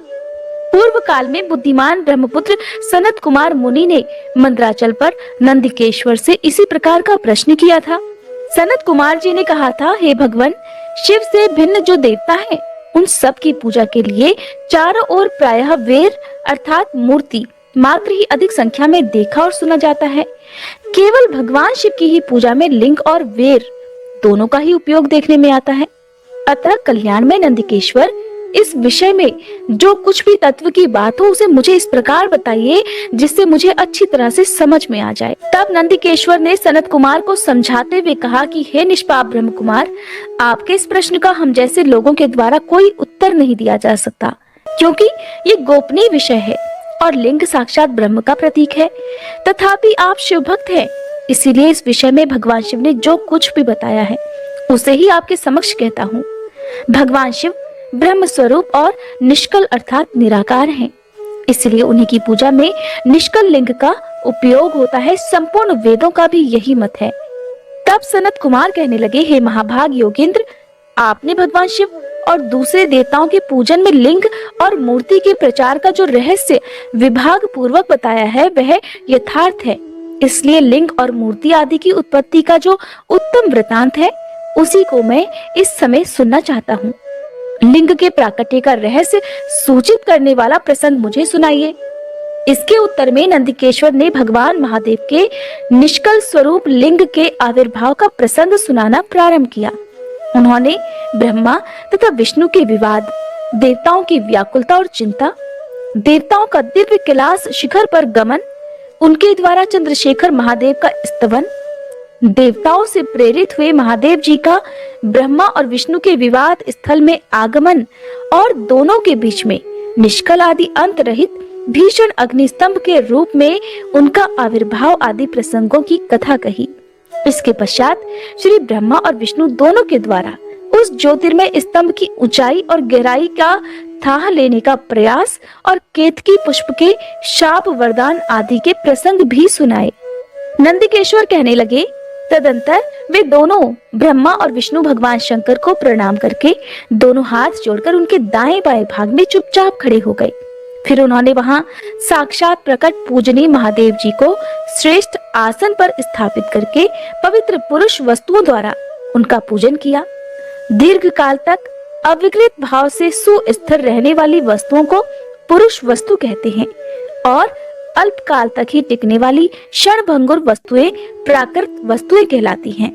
पूर्व काल में बुद्धिमान ब्रह्मपुत्र सनत कुमार मुनि ने मंदराचल पर नंदिकेश्वर से इसी प्रकार का प्रश्न किया था। सनत कुमार जी ने कहा था, हे भगवान, शिव से भिन्न जो देवता हैं, उन सब की पूजा के लिए चारों ओर प्रायः वेर अर्थात मूर्ति मात्र ही अधिक संख्या में देखा और सुना जाता है। केवल भगवान शिव की ही पूजा में लिंग और वेर दोनों का ही उपयोग देखने में आता है। अतः कल्याण में नंदिकेश्वर, इस विषय में जो कुछ भी तत्व की बात हो उसे मुझे इस प्रकार बताइए जिससे मुझे अच्छी तरह से समझ में आ जाए। तब नंदिकेश्वर ने सनत कुमार को समझाते हुए कहा कि हे निष्पाप ब्रह्म कुमार, आपके इस प्रश्न का हम जैसे लोगों के द्वारा कोई उत्तर नहीं दिया जा सकता, क्योंकि ये गोपनीय विषय है और लिंग साक्षात ब्रह्म का प्रतीक है। तथापि आप शिव भक्त हैं, इसीलिए इस विषय में भगवान शिव ने जो कुछ भी बताया है उसे ही आपके समक्ष कहता हूँ। भगवान शिव ब्रह्म स्वरूप और निष्कल अर्थात निराकार हैं, इसलिए उन्हीं की पूजा में निष्कल लिंग का उपयोग होता है। संपूर्ण वेदों का भी यही मत है। तब सनत कुमार कहने लगे, हे महाभाग योगेंद्र, आपने भगवान शिव और दूसरे देवताओं के पूजन में लिंग और मूर्ति के प्रचार का जो रहस्य विभाग पूर्वक बताया है वह यथार्थ है। इसलिए लिंग और मूर्ति आदि की उत्पत्ति का जो उत्तम वृतांत है उसी को मैं इस समय सुनना चाहता हूँ। लिंग के प्राकट्य का रहस्य सूचित करने वाला प्रसंग मुझे सुनाइए। इसके उत्तर में नंदिकेश्वर ने भगवान महादेव के निष्कल स्वरूप लिंग के आविर्भाव का प्रसंग सुनाना प्रारंभ किया। उन्होंने ब्रह्मा तथा विष्णु के विवाद, देवताओं की व्याकुलता और चिंता, देवताओं का दिव्य कैलाश शिखर पर गमन, उनके द्वारा चंद्रशेखर महादेव का स्तवन, देवताओं से प्रेरित हुए महादेव जी का ब्रह्मा और विष्णु के विवाद स्थल में आगमन और दोनों के बीच में निष्कल आदि अंत रहित भीषण अग्निस्तंभ के रूप में उनका आविर्भाव आदि प्रसंगों की कथा कही। इसके पश्चात श्री ब्रह्मा और विष्णु दोनों के द्वारा उस ज्योतिर्मय स्तंभ की ऊंचाई और गहराई का थाह लेने का प्रयास और केतकी पुष्प के शाप वरदान आदि के प्रसंग भी सुनाए। नंदिकेश्वर कहने लगे, तदंतर वे दोनों ब्रह्मा और विष्णु भगवान शंकर को प्रणाम करके दोनों हाथ जोड़कर उनके दाएं बाएं भाग में चुपचाप खड़े हो गए। फिर उन्होंने वहां साक्षात प्रकट पूजनीय महादेव जी को श्रेष्ठ आसन पर स्थापित करके पवित्र पुरुष वस्तुओं द्वारा उनका पूजन किया। दीर्घ काल तक अविकृत भाव से सुस्थिर रहने वाली वस्तुओं को पुरुष वस्तु कहते हैं और अल्प काल तक ही टिकने वाली क्षणभंगुर वस्तुएं प्राकृत वस्तुएं कहलाती हैं।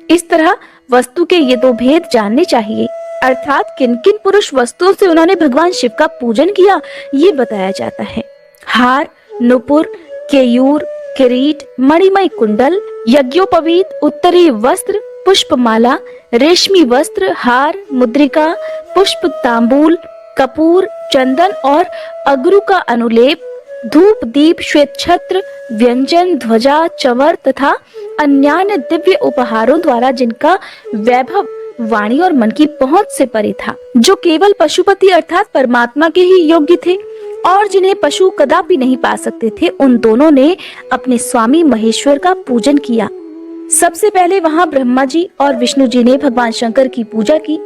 इस तरह वस्तु के ये दो भेद जानने चाहिए, अर्थात किन किन पुरुष वस्तुओं से उन्होंने भगवान शिव का पूजन किया ये बताया जाता है। हार, नुपुर, केयूर, किरीट, मणिमय कुंडल, यज्ञोपवीत, उत्तरी वस्त्र, पुष्पमाला, रेशमी वस्त्र, हार, मुद्रिका, पुष्प, तांबूल, कपूर, चंदन और अगरू का अनुलेप, धूप, दीप, श्वेत छत्र, व्यंजन, ध्वजा, चंवर तथा अन्यान्य दिव्य उपहारों द्वारा जिनका वैभव वाणी और मन की पहुंच से परे था, जो केवल पशुपति अर्थात परमात्मा के ही योग्य थे और जिन्हें पशु कदापि नहीं पा सकते थे, उन दोनों ने अपने स्वामी महेश्वर का पूजन किया। सबसे पहले वहां ब्रह्मा जी और विष्णु जी ने भगवान शंकर की पूजा की।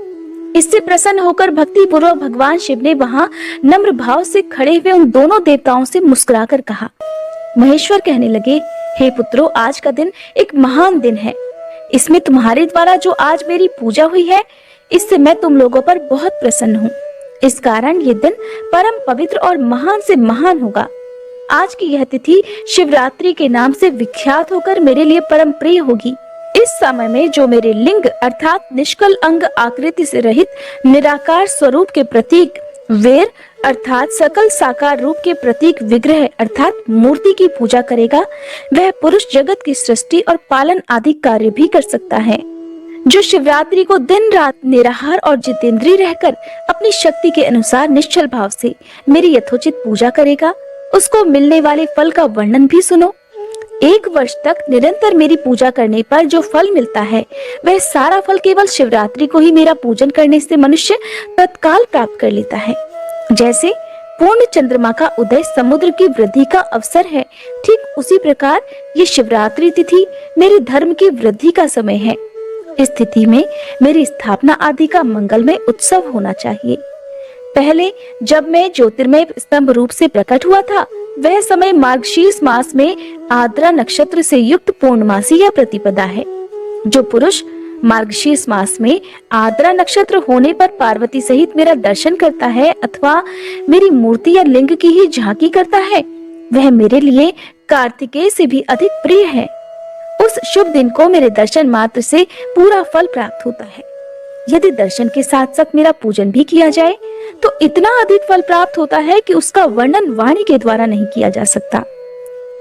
इससे प्रसन्न होकर भक्ति पूर्वक भगवान शिव ने वहां नम्र भाव से खड़े हुए उन दोनों देवताओं से मुस्कुराकर कहा। महेश्वर कहने लगे, हे पुत्रों, आज का दिन एक महान दिन है। इसमें तुम्हारे द्वारा जो आज मेरी पूजा हुई है, इससे मैं तुम लोगों पर बहुत प्रसन्न हूँ। इस कारण ये दिन परम पवित्र और महान से महान होगा। आज की यह तिथि शिवरात्रि के नाम से विख्यात होकर मेरे लिए परम प्रिय होगी। इस समय में जो मेरे लिंग अर्थात निष्कल अंग आकृति से रहित निराकार स्वरूप के प्रतीक वेर अर्थात सकल साकार रूप के प्रतीक विग्रह अर्थात मूर्ति की पूजा करेगा, वह पुरुष जगत की सृष्टि और पालन आदि कार्य भी कर सकता है। जो शिवरात्रि को दिन रात निराहार और जितेंद्रिय रहकर अपनी शक्ति के अनुसार निश्चल भाव से मेरी यथोचित पूजा करेगा, उसको मिलने वाले फल का वर्णन भी सुनो। 1 वर्ष तक निरंतर मेरी पूजा करने पर जो फल मिलता है, वह सारा फल केवल शिवरात्रि को ही मेरा पूजन करने से मनुष्य तत्काल प्राप्त कर लेता है। जैसे पूर्ण चंद्रमा का उदय समुद्र की वृद्धि का अवसर है, ठीक उसी प्रकार ये शिवरात्रि तिथि मेरे धर्म की वृद्धि का समय है। इस तिथि में मेरी स्थापना आदि का मंगलमय उत्सव होना चाहिए। पहले जब मैं ज्योतिर्मय स्तंभ रूप से प्रकट हुआ था, वह समय मार्गशीर्ष मास में आद्रा नक्षत्र से युक्त पूर्णमासी या प्रतिपदा है। जो पुरुष मार्गशीर्ष मास में आद्रा नक्षत्र होने पर पार्वती सहित मेरा दर्शन करता है अथवा मेरी मूर्ति या लिंग की ही झांकी करता है, वह मेरे लिए कार्तिकेय से भी अधिक प्रिय है। उस शुभ दिन को मेरे दर्शन मात्र से पूरा फल प्राप्त होता है। यदि दर्शन के साथ साथ मेरा पूजन भी किया जाए तो इतना अधिक फल प्राप्त होता है कि उसका वर्णन वाणी के द्वारा नहीं किया जा सकता।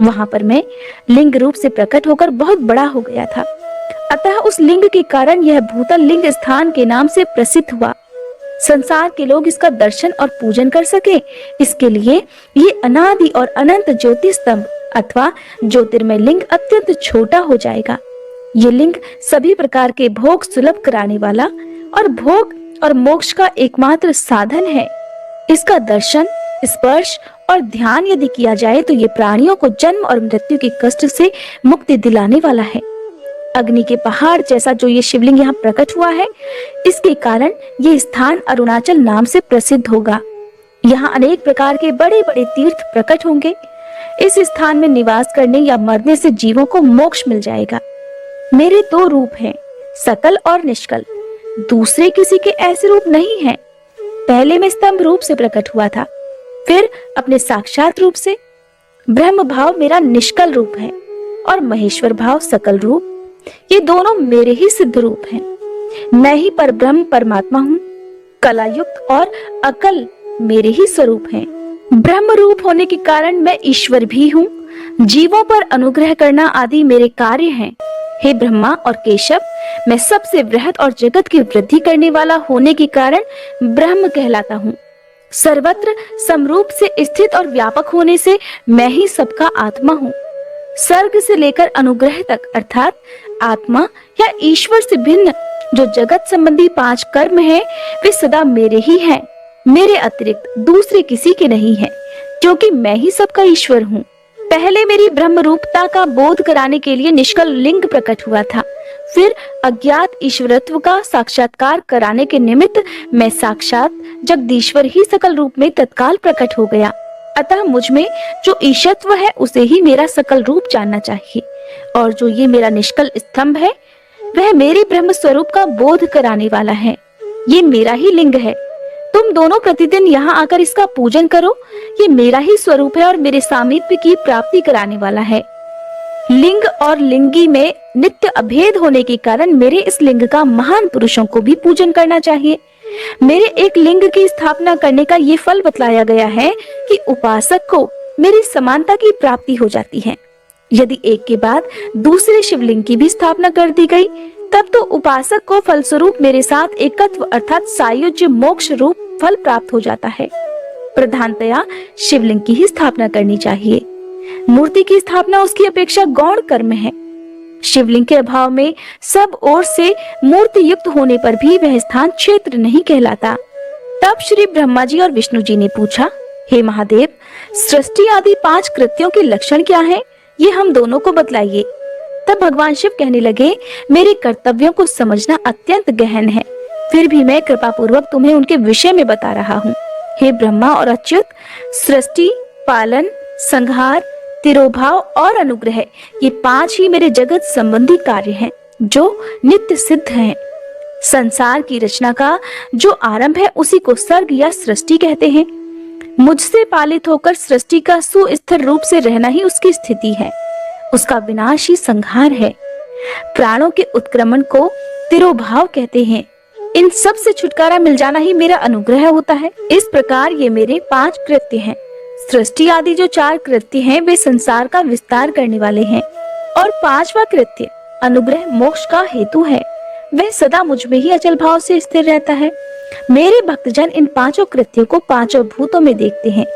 वहां पर मैं लिंग रूप से प्रकट होकर बहुत बड़ा हो गया था, अतः उस लिंग के कारण यह भूतल लिंग स्थान के नाम से प्रसिद्ध हुआ। संसार के लोग इसका दर्शन और पूजन कर सके, इसके लिए ये अनादि और अनंत ज्योति स्तंभ अथवा ज्योतिर्मय लिंग अत्यंत छोटा हो जाएगा। ये लिंग सभी प्रकार के भोग सुलभ कराने वाला और भोग और मोक्ष का एकमात्र साधन है। इसका दर्शन, स्पर्श और ध्यान यदि किया जाए तो ये प्राणियों को जन्म और मृत्यु के कष्ट से मुक्ति दिलाने वाला है। अग्नि के पहाड़ जैसा जो ये शिवलिंग यहाँ प्रकट हुआ है, इसके कारण ये स्थान अरुणाचल नाम से प्रसिद्ध होगा। यहाँ अनेक प्रकार के बड़े बड़े तीर्थ प्रकट होंगे। इस स्थान में निवास करने या मरने से जीवों को मोक्ष मिल जाएगा। मेरे 2 रूप हैं, सकल और निष्कल। दूसरे किसी के ऐसे रूप नहीं हैं। पहले मैं स्तंभ रूप से प्रकट हुआ था, फिर अपने साक्षात रूप से। ब्रह्म भाव मेरा निष्कल रूप है और महेश्वर भाव सकल रूप, ये दोनों मेरे ही सिद्ध रूप हैं। मैं ही परब्रह्म परमात्मा हूँ। कलायुक्त और अकल मेरे ही स्वरूप हैं। ब्रह्म रूप होने के कारण मैं ईश्वर भी हूँ। जीवों पर अनुग्रह करना आदि मेरे कार्य हैं। हे ब्रह्मा और केशव, मैं सबसे वृहद और जगत की वृद्धि करने वाला होने के कारण ब्रह्म कहलाता हूँ। सर्वत्र समरूप से स्थित और व्यापक होने से मैं ही सबका आत्मा हूँ। सर्ग से लेकर अनुग्रह तक अर्थात आत्मा या ईश्वर से भिन्न जो जगत संबंधी 5 कर्म हैं, वे सदा मेरे ही हैं। मेरे अतिरिक्त दूसरे किसी के नहीं है, क्योंकि मैं ही सबका ईश्वर हूँ। पहले मेरी ब्रह्म रूपता का बोध कराने के लिए निष्कल लिंग प्रकट हुआ था, फिर अज्ञात ईश्वरत्व का साक्षात्कार कराने के निमित्त मैं साक्षात जगदीश्वर ही सकल रूप में तत्काल प्रकट हो गया। अतः मुझ में जो ईशत्व है उसे ही मेरा सकल रूप जानना चाहिए, और जो ये मेरा निष्कल स्तंभ है वह मेरे ब्रह्म स्वरूप का बोध कराने वाला है। ये मेरा ही लिंग है। तुम दोनों प्रतिदिन यहाँ आकर इसका पूजन करो। ये मेरा ही स्वरूप है और मेरे सामीप्य की प्राप्ति कराने वाला है। लिंग और लिंगी में नित्य अभेद होने के कारण मेरे इस लिंग का महान पुरुषों को भी पूजन करना चाहिए। मेरे एक लिंग की स्थापना करने का ये फल बतलाया गया है कि उपासक को मेरी समानता की प्राप्ति हो जाती है। यदि एक के बाद दूसरे शिवलिंग की भी स्थापना कर दी गई, तब तो उपासक को फलस्वरूप मेरे साथ एकत्व अर्थात सायुज्य मोक्ष रूप फल प्राप्त हो जाता है। प्रधानतया शिवलिंग की ही स्थापना करनी चाहिए। मूर्ति की स्थापना उसकी अपेक्षा गौण कर्म है। शिवलिंग के अभाव में सब ओर से मूर्ति युक्त होने पर भी वह स्थान क्षेत्र नहीं कहलाता। तब श्री ब्रह्मा जी और विष्णु जी ने पूछा, हे महादेव, सृष्टि आदि 5 कृत्यों के लक्षण क्या हैं? ये हम दोनों को बतलाइए। तब भगवान शिव कहने लगे, मेरे कर्तव्यों को समझना अत्यंत गहन है, फिर भी मैं कृपा पूर्वक तुम्हें उनके विषय में बता रहा हूँ। हे ब्रह्मा और अच्युत, सृष्टि, पालन, संहार, तिरोभाव और अनुग्रह, ये 5 ही मेरे जगत संबंधी कार्य हैं जो नित्य सिद्ध हैं। संसार की रचना का जो आरंभ है उसी को सर्ग या सृष्टि कहते हैं। मुझसे पालित होकर सृष्टि का सुस्थिर रूप से रहना ही उसकी स्थिति है। उसका विनाश ही संहार है। प्राणों के उत्क्रमण को तिरोभाव कहते हैं। इन सब से छुटकारा मिल जाना ही मेरा अनुग्रह होता है। इस प्रकार ये मेरे 5 कृत्य हैं। सृष्टि आदि जो 4 कृत्य हैं वे संसार का विस्तार करने वाले हैं, और 5वां कृत्य अनुग्रह मोक्ष का हेतु है। वह सदा मुझ में ही अचल भाव से स्थिर रहता है। मेरे भक्तजन इन 5 कृत्यों को 5 भूतों में देखते हैं।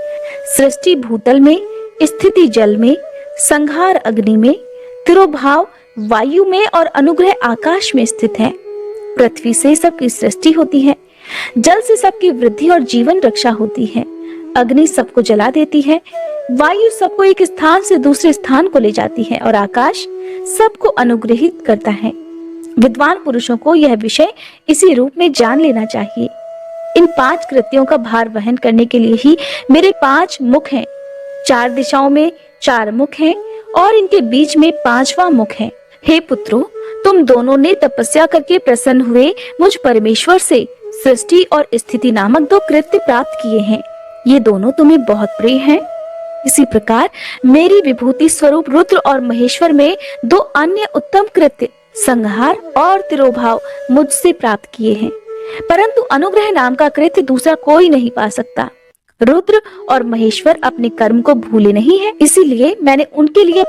सृष्टि भूतल में, स्थिति जल में, संहार अग्नि में, तिरोभाव वायु में और अनुग्रह आकाश में स्थित है। पृथ्वी से सबकी सृष्टि होती है, जल से सबकी वृद्धि और जीवन रक्षा होती है, अग्नि सबको जला देती है, वायु सबको एक स्थान से दूसरे स्थान को ले जाती है और आकाश सबको अनुग्रहित करता है। विद्वान पुरुषों को यह विषय इसी रूप में जान लेना चाहिए। इन 5 कृत्यों का भार वहन करने के लिए ही मेरे 5 मुख हैं। 4 दिशाओं में 4 मुख हैं और इनके बीच में 5वां मुख है। हे पुत्रों, तुम दोनों ने तपस्या करके प्रसन्न हुए मुझ परमेश्वर से सृष्टि और स्थिति नामक 2 कृत्य प्राप्त किए हैं। ये दोनों तुम्हें बहुत प्रिय हैं। इसी प्रकार मेरी विभूति स्वरूप रुद्र और महेश्वर में 2 अन्य उत्तम कृत्य संहार और तिरोभाव मुझसे प्राप्त किए हैं, परंतु अनुग्रह नाम का कृत्य दूसरा कोई नहीं पा सकता। रुद्र और महेश्वर अपने कर्म को भूले नहीं है, इसीलिए मैंने उनके लिए अपनी